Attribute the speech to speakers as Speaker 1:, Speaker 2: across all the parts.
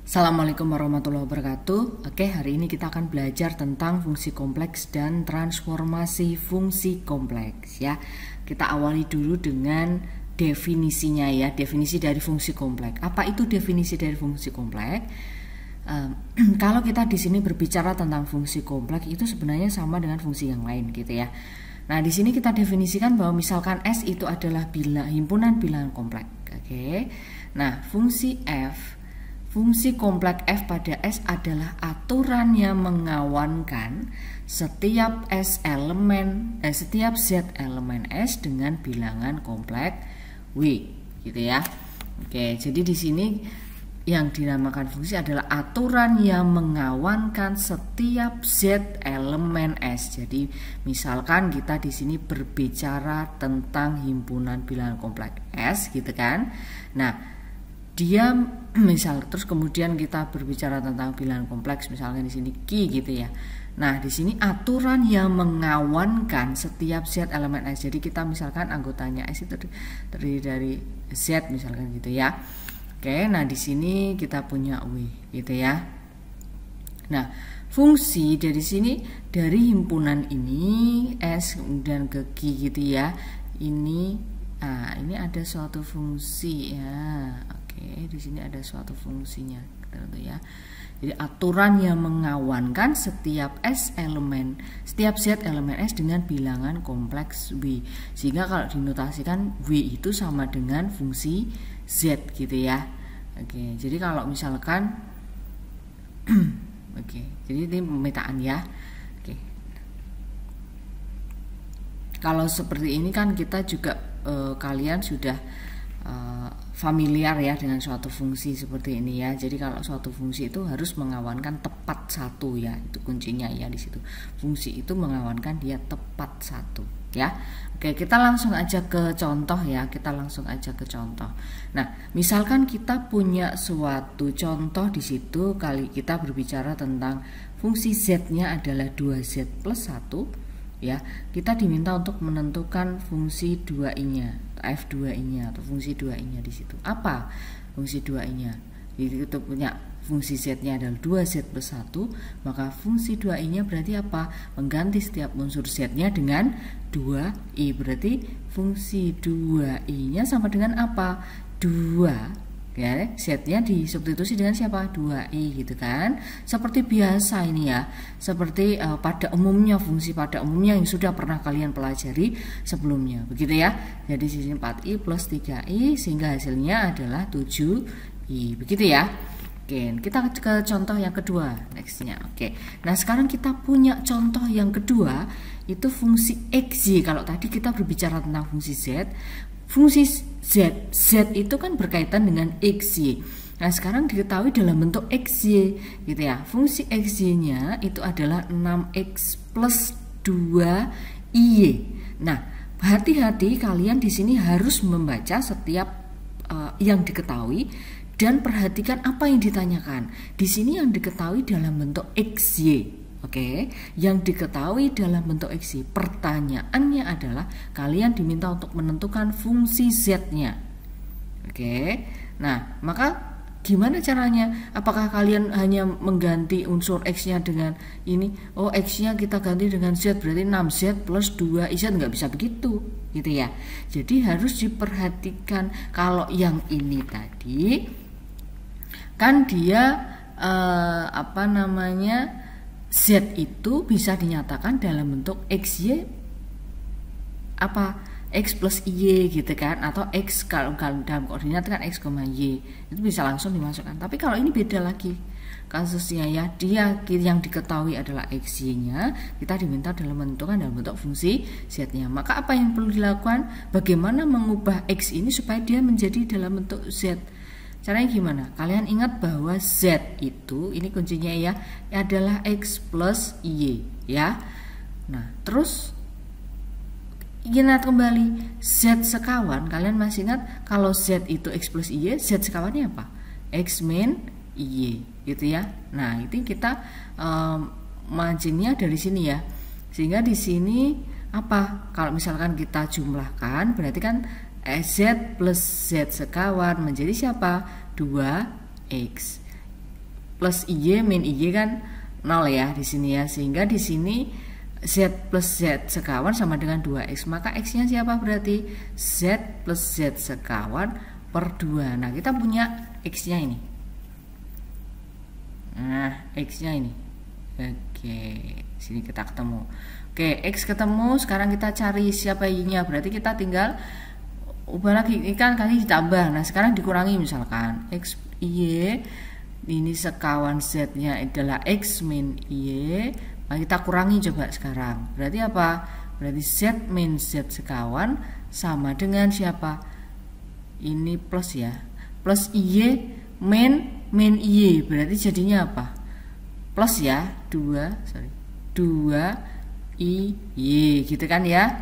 Speaker 1: Assalamualaikum warahmatullahi wabarakatuh. Oke, hari ini kita akan belajar tentang fungsi kompleks dan transformasi fungsi kompleks ya. Kita awali dulu dengan definisinya ya, definisi dari fungsi kompleks. Apa itu definisi dari fungsi kompleks? Kalau kita di sini berbicara tentang fungsi kompleks itu sebenarnya sama dengan fungsi yang lain gitu ya. Nah, di sini kita definisikan bahwa misalkan S itu adalah himpunan bilangan kompleks. Oke. Nah, fungsi kompleks F pada S adalah aturan yang mengawankan setiap Z elemen S dengan bilangan kompleks W, gitu ya. Oke, jadi di sini yang dinamakan fungsi adalah aturan yang mengawankan setiap Z elemen S. Jadi misalkan kita di sini berbicara tentang himpunan bilangan kompleks S, gitu kan. Nah, dia misal terus kemudian kita berbicara tentang bilangan kompleks misalkan di sini Q gitu ya. Nah, di sini aturan yang mengawankan setiap Z elemen S. Jadi kita misalkan anggotanya S itu terdiri dari Z misalkan gitu ya. Oke, nah di sini kita punya W gitu ya. Nah, fungsi dari sini dari himpunan ini S kemudian ke Q gitu ya. Ini ada suatu fungsi ya. Oke, di sini ada suatu fungsinya, gitu ya. Jadi aturan yang mengawankan setiap Z elemen S dengan bilangan kompleks W. Sehingga kalau dinotasikan W itu sama dengan fungsi Z gitu ya. Oke, jadi kalau misalkan oke, jadi ini pemetaan ya. Oke. Kalau seperti ini kan kita juga kalian sudah familiar ya dengan suatu fungsi seperti ini ya. Jadi kalau suatu fungsi itu harus mengawankan tepat satu ya, itu kuncinya ya di situ. Fungsi itu mengawankan dia tepat satu ya. Oke, kita langsung aja ke contoh ya. Nah, misalkan kita punya suatu contoh di situ, kali kita berbicara tentang fungsi Z-nya adalah 2Z plus 1 ya. Kita diminta untuk menentukan fungsi 2i-nya. F2i-nya atau fungsi 2i-nya di situ. Apa fungsi 2i-nya? Jadi kita punya fungsi Z-nya adalah 2Z plus 1, maka fungsi 2i-nya berarti apa? Mengganti setiap unsur Z-nya dengan 2i. Berarti fungsi 2i-nya sama dengan apa? 2 ya, Z-nya disubstitusi dengan siapa? 2i gitu kan. Seperti biasa ini ya. Seperti pada umumnya, fungsi pada umumnya yang sudah pernah kalian pelajari sebelumnya. Begitu ya. Jadi sini 4i plus 3i sehingga hasilnya adalah 7i. Begitu ya. Oke, kita ke contoh yang kedua. Nextnya. Oke. Nah, sekarang kita punya contoh yang kedua, itu fungsi XY. Kalau tadi kita berbicara tentang fungsi Z, fungsi Z itu kan berkaitan dengan XY. Nah, sekarang diketahui dalam bentuk XY gitu ya. Fungsi XY-nya itu adalah 6x plus 2y. Nah, hati-hati kalian di sini harus membaca setiap yang diketahui dan perhatikan apa yang ditanyakan. Di sini yang diketahui dalam bentuk XY. Oke, yang diketahui dalam bentuk XY. Pertanyaannya adalah kalian diminta untuk menentukan fungsi Z-nya. Oke, nah maka gimana caranya? Apakah kalian hanya mengganti unsur X-nya dengan ini? Oh, X-nya kita ganti dengan Z, berarti 6Z plus 2IZ. Nggak bisa begitu, gitu ya. Jadi harus diperhatikan kalau yang ini tadi kan dia Z itu bisa dinyatakan dalam bentuk XY X plus Y gitu kan, atau X kalau dalam koordinat kan X, Y itu bisa langsung dimasukkan. Tapi kalau ini beda lagi kasusnya ya, dia yang diketahui adalah XY-nya, kita diminta dalam bentuk fungsi Z-nya. Maka apa yang perlu dilakukan? Bagaimana mengubah X ini supaya dia menjadi dalam bentuk Z? Caranya gimana? Kalian ingat bahwa Z itu, ini kuncinya ya, adalah X plus Y ya. Nah, terus ingat kembali Z sekawan, kalian masih ingat kalau Z itu X plus Y, Z sekawannya apa? X min Y gitu ya. Nah, itu kita marginnya dari sini ya. Sehingga di sini apa? Kalau misalkan kita jumlahkan berarti kan Z plus Z sekawan menjadi siapa? 2X. plus Y min Y kan 0 ya di sini ya, sehingga di sini Z plus Z sekawan sama dengan 2X, maka X nya siapa berarti Z plus Z sekawan per 2. Nah kita punya X nya ini, nah X nya ini, oke sini kita ketemu. Oke, X ketemu, sekarang kita cari siapa Y nya, berarti kita tinggal ubah lagi, ini kan kali ditambah, nah sekarang dikurangi, misalkan X Y ini sekawan Z nya adalah X min Y, nah kita kurangi coba sekarang, berarti apa? Berarti Z min Z sekawan sama dengan siapa? Ini plus ya, plus Y min Y, berarti jadinya apa? Plus ya, 2 I Y gitu kan ya.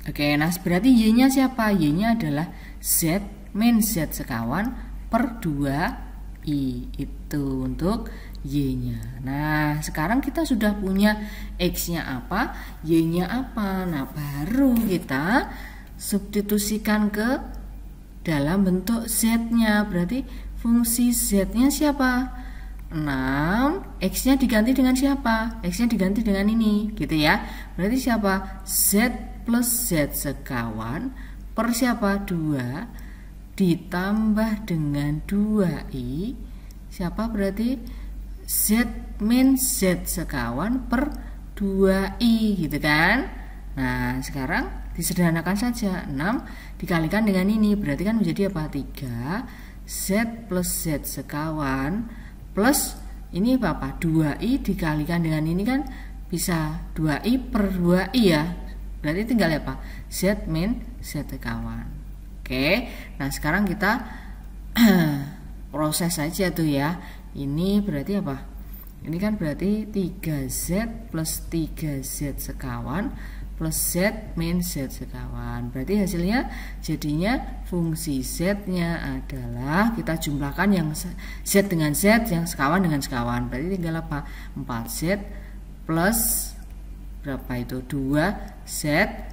Speaker 1: Oke, nah berarti Y nya siapa? Y nya adalah Z min Z sekawan per 2 I, itu untuk Y nya. Nah sekarang kita sudah punya X nya apa, Y nya apa. Nah baru kita substitusikan ke dalam bentuk Z nya, berarti fungsi Z nya siapa? 6, X nya diganti dengan siapa? X nya diganti dengan ini gitu ya. Berarti siapa? Z plus Z sekawan per siapa? 2 ditambah dengan 2I, siapa berarti? Z min Z sekawan per 2I gitu kan. Nah sekarang disederhanakan saja, 6 dikalikan dengan ini berarti kan menjadi apa? 3 Z plus Z sekawan plus ini apa? 2I dikalikan dengan ini kan bisa 2I per 2I ya, berarti tinggal apa? Z min Z sekawan. Oke, nah sekarang kita proses saja tuh ya. Ini berarti apa? Ini kan berarti 3Z plus 3Z sekawan plus Z min Z sekawan. Berarti hasilnya jadinya fungsi Z-nya adalah, kita jumlahkan yang Z dengan Z, yang sekawan dengan sekawan. Berarti tinggal apa? 4Z plus berapa itu? 2Z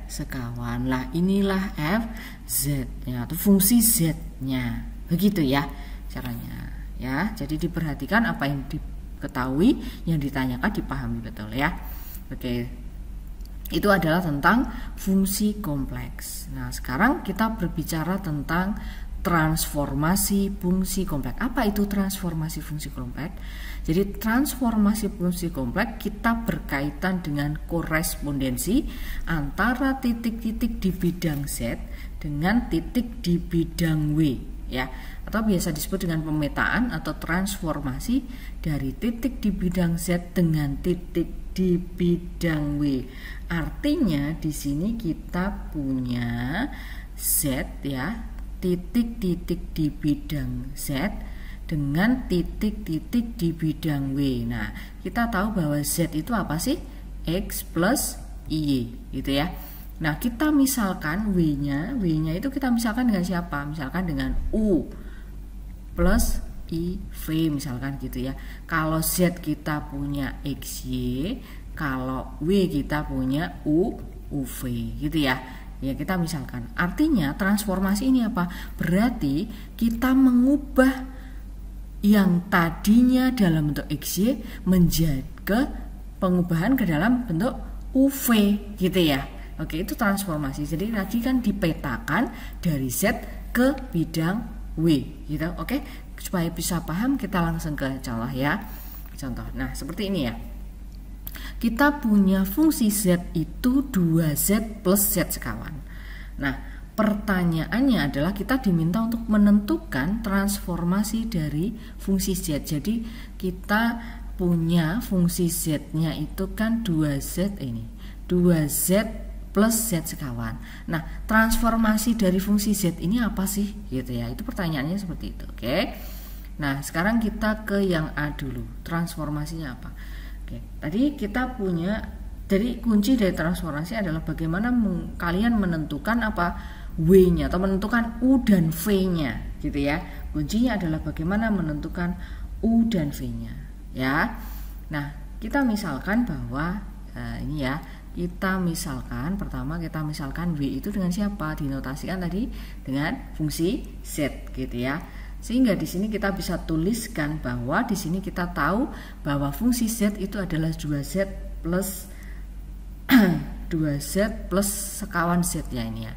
Speaker 1: sekawan. Lah inilah F Z-nya atau fungsi Z-nya. Begitu ya caranya ya. Jadi diperhatikan apa yang diketahui, yang ditanyakan dipahami betul ya. Oke. Itu adalah tentang fungsi kompleks. Nah, sekarang kita berbicara tentang transformasi fungsi kompleks. Apa itu transformasi fungsi kompleks? Jadi transformasi fungsi kompleks kita berkaitan dengan korespondensi antara titik-titik di bidang Z dengan titik di bidang W ya, atau biasa disebut dengan pemetaan atau transformasi dari titik di bidang Z dengan titik di bidang W. Artinya di sini kita punya Z ya, titik-titik di bidang Z dengan titik-titik di bidang W. Nah, kita tahu bahwa Z itu apa sih? X plus Y gitu ya. Nah, kita misalkan W-nya itu kita misalkan dengan siapa? Misalkan dengan U plus IV misalkan gitu ya. Kalau Z kita punya XY, kalau W kita punya UV gitu ya. Ya kita misalkan. Artinya transformasi ini apa? Berarti kita mengubah yang tadinya dalam bentuk XY menjadi ke pengubahan ke dalam bentuk UV gitu ya. Oke, itu transformasi. Jadi tadi kan dipetakan dari Z ke bidang W gitu. Oke, supaya bisa paham kita langsung ke contoh ya. Contoh. Nah, seperti ini ya. Kita punya fungsi Z itu 2Z plus Z sekawan. Nah, pertanyaannya adalah kita diminta untuk menentukan transformasi dari fungsi Z. Jadi kita punya fungsi Z-nya itu kan 2Z ini. 2Z plus Z sekawan. Nah, transformasi dari fungsi Z ini apa sih? Gitu ya. Itu pertanyaannya seperti itu, oke. Nah, sekarang kita ke yang A dulu. Transformasinya apa? Oke. Tadi kita punya, jadi kunci dari transformasi adalah bagaimana kalian menentukan apa? W-nya atau menentukan U dan V-nya, gitu ya. Kuncinya adalah bagaimana menentukan U dan V-nya, ya. Nah, kita misalkan bahwa ini ya. Kita misalkan, pertama kita misalkan W itu dengan siapa? Dinotasikan tadi dengan fungsi Z gitu ya. Sehingga di sini kita bisa tuliskan bahwa di sini kita tahu bahwa fungsi Z itu adalah 2Z plus 2Z plus sekawan Z ya ini ya.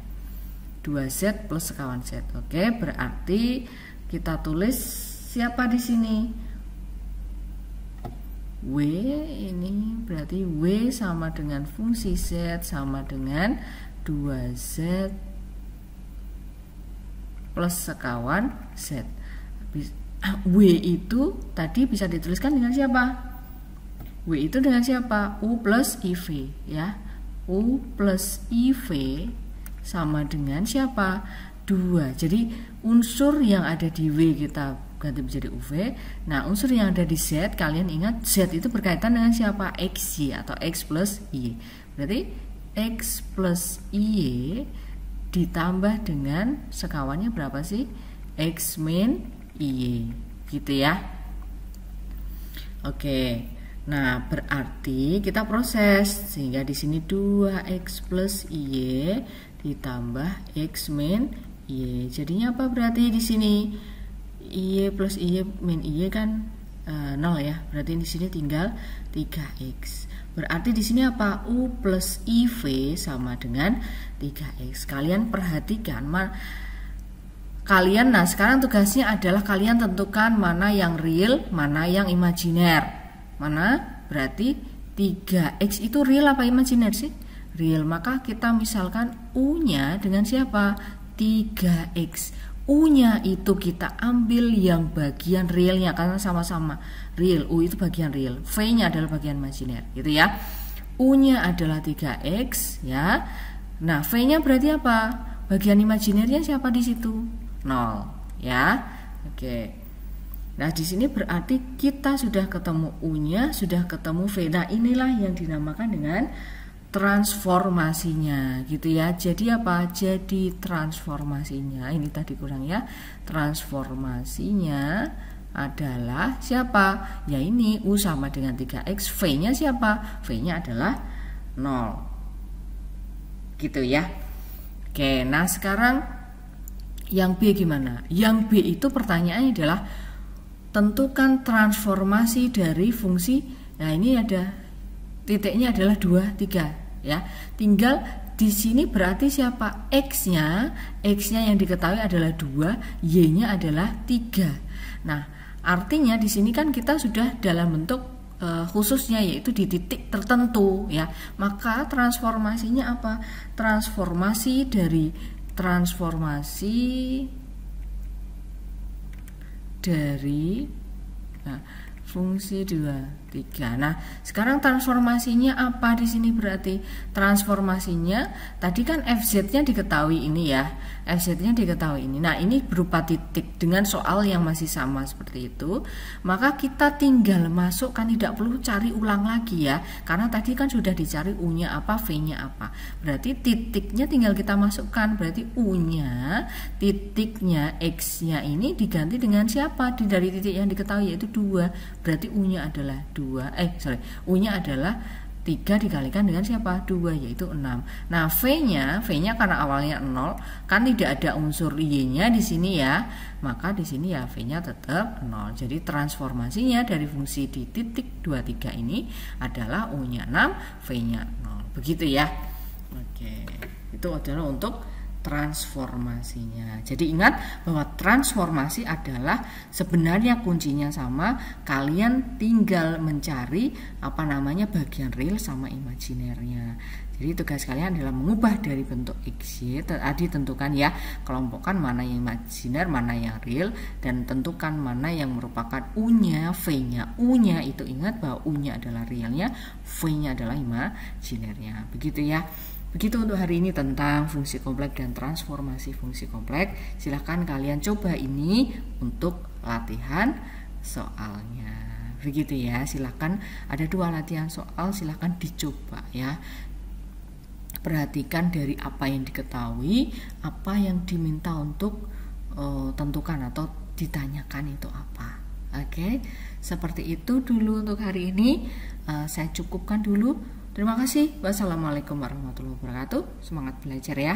Speaker 1: 2Z plus sekawan Z. Oke, berarti kita tulis siapa di sini? W ini berarti W sama dengan fungsi Z sama dengan 2Z plus sekawan Z. W itu tadi bisa dituliskan dengan siapa? W itu dengan siapa? U plus IV ya. U plus IV sama dengan siapa? 2. Jadi unsur yang ada di W kita ganti menjadi UV. Nah, unsur yang ada di Z, kalian ingat Z itu berkaitan dengan siapa? XY atau X plus Y. Berarti X plus Y ditambah dengan sekawannya berapa sih? X min Y, gitu ya. Oke. Nah, berarti kita proses sehingga di sini 2x plus Y ditambah x min Y. Jadinya apa berarti di sini? Y plus Y min Y kan 0 ya. Berarti di sini tinggal 3x. Berarti di sini apa? U plus IV sama dengan 3x. Kalian perhatikan nah sekarang tugasnya adalah kalian tentukan mana yang real, mana yang imajiner. Mana? Berarti 3x itu real apa imajiner sih? Real. Maka kita misalkan U-nya dengan siapa? 3x. U-nya itu kita ambil yang bagian realnya karena sama-sama real. U itu bagian real. V-nya adalah bagian imajiner, gitu ya. U-nya adalah 3x ya. Nah, V-nya berarti apa? Bagian imajinernya siapa di situ? 0 ya. Oke. Nah, di sini berarti kita sudah ketemu U-nya, sudah ketemu V. Nah, inilah yang dinamakan dengan transformasinya, gitu ya. Jadi apa? Jadi transformasinya ini tadi kurang ya. Transformasinya adalah siapa? Ya ini U sama dengan 3x. V-nya siapa? V-nya adalah 0. Gitu ya. Oke, nah sekarang yang B gimana? Yang B itu pertanyaannya adalah tentukan transformasi dari fungsi. Nah, ini ada titiknya adalah 2, 3 ya. Tinggal di sini berarti siapa? X-nya yang diketahui adalah 2, Y-nya adalah 3. Nah, artinya di sini kan kita sudah dalam bentuk khususnya yaitu di titik tertentu ya. Maka transformasinya apa? Transformasi dari fungsi 2, 3. Nah, sekarang transformasinya apa di sini berarti? Transformasinya tadi kan FZ-nya diketahui ini ya. FZ-nya diketahui ini. Nah, ini berupa titik dengan soal yang masih sama seperti itu. Maka kita tinggal masukkan, tidak perlu cari ulang lagi ya. Karena tadi kan sudah dicari U-nya apa, V-nya apa. Berarti titiknya tinggal kita masukkan. Berarti U-nya, titiknya, X-nya ini diganti dengan siapa? Dari titik yang diketahui yaitu 2. Berarti U-nya adalah 2. U-nya adalah 3 dikalikan dengan siapa? 2, yaitu 6. Nah, V-nya karena awalnya 0, kan tidak ada unsur Y-nya di sini ya. Maka di sini ya V-nya tetap 0. Jadi transformasinya dari fungsi di titik 2, 3 ini adalah U-nya 6, V-nya 0. Begitu ya. Oke. Itu adalah untuk transformasinya. Jadi ingat bahwa transformasi adalah sebenarnya kuncinya sama, kalian tinggal mencari bagian real sama imajinernya. Jadi tugas kalian adalah mengubah dari bentuk XY, tadi tentukan ya, kelompokkan mana yang imajiner, mana yang real, dan tentukan mana yang merupakan U-nya, V-nya. U-nya itu ingat bahwa U-nya adalah realnya, V-nya adalah imajinernya. Begitu ya. Begitu untuk hari ini tentang fungsi kompleks dan transformasi fungsi kompleks. Silahkan kalian coba ini untuk latihan soalnya. Begitu ya, silahkan ada 2 latihan soal, silahkan dicoba ya. Perhatikan dari apa yang diketahui, apa yang diminta untuk tentukan atau ditanyakan itu apa. Oke, seperti itu dulu untuk hari ini. Saya cukupkan dulu. Terima kasih. Wassalamualaikum warahmatullahi wabarakatuh. Semangat belajar ya.